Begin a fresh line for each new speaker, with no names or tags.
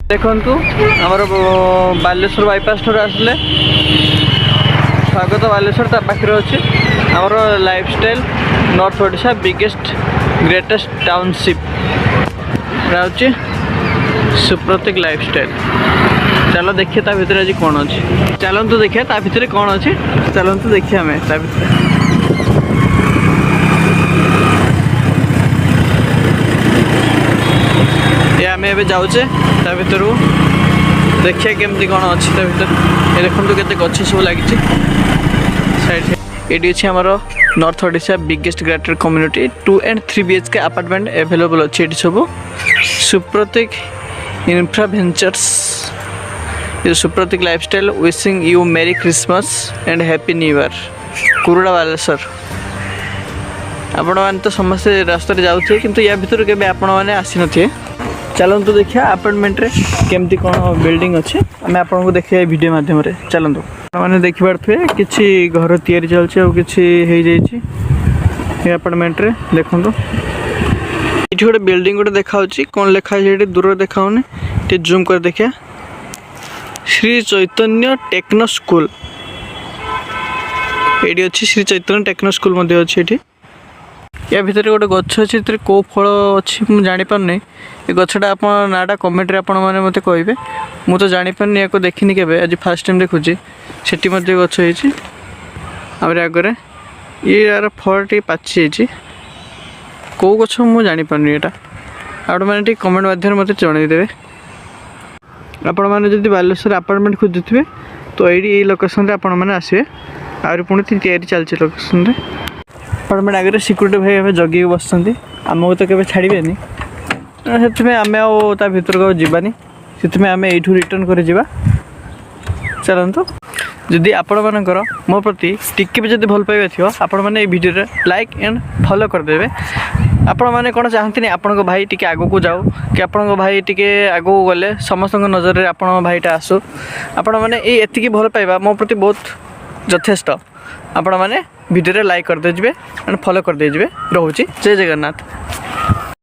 देखु आमर बालेश्वर बाईपास ठूर आसले स्वागत बालेश्वर ता पाखे अच्छे आमर lifestyle north Odisha biggest greatest township हूँ सुप्रतीक लाइफस्टाइल। चलो देखिए ता भितर आज कौन अच्छे चलतु देखिए ता भितर कौन अच्छे चलतु देखिए आम ता भितर ये आम ए जाऊे ता भर देखिए केमती कौन अच्छी ता भर ये देखो केते गछ सब लगी साइड ये अच्छे आमर north Odisha biggest greater community 2 and 3 BHK apartment available अच्छे ये सब सुप्रतीक इंफ्रा वेंचर्स ये Supratik lifestyle wishing you merry Christmas and happy new year Kuruda Baleswar. आपण मैंने तो समस्ते रास्ता जाऊे किंतु या भर के आपण मैंने आसी थे। चलतु देखिए अपार्टमेंट रे केमती कौन बिल्डिंग अच्छे आम आपको देखिए वीडियो माध्यम चलतु मैंने देखिपे किसी घर तैयारी चलছে और किसी अपार्टमेंट रे देखो ये गोटे बिल्डिंग गोटे देखा कौन लिखाई दूर देखा जूम कर देखिए श्री चैतन्य टेक्नो स्कूल ये अच्छी श्री चैतन्य टेक्नो स्कूल अच्छी या भितर गोटे गछ अच्छे कौ फल अच्छी मुझे जापारे ये गछटा आप नाटा कमेंट मैंने मत कहे मुझे जापारे या देखनी के आज फास्ट टाइम देखुची सेठी गछ होमरे आगे ये यार फल टे पाची कौ गछ मुझे जापारे यहाँ आप मैंने कमेंट माध्यम मत जनईदे आपण मैंने जब बालेश्वर अपार्टमेंट खोजुवे तो ये लोकेशन आपण मैंने आसवे आहुरी पुणी तैयारी चलती लोकेशन अपार्टमेंट आगे सिक्यूरीटी भाई हमें जगह बस आमको तो केवे छाड़बेनि से आम आ भर को जावानी से आम यू रिटर्न कर चलतु जदि आपण मानकर मो प्रति टिके भी जब भल पाइबा थी आपण मैंने वीडियो लाइक एंड फॉलो करदे। आपण मैंने कौन चाहती आपण भाई टिके आगो को जाओ कि आपण भाई टिके आगो गले समस्त नजर में आपण भाईटा आसू आपण मैंने ये भल पाइबा मो प्रति बहुत यथेष्ट आपण मैंने वीडियो लाइक करदे एंड फॉलो करदे रोचे जय जगन्नाथ।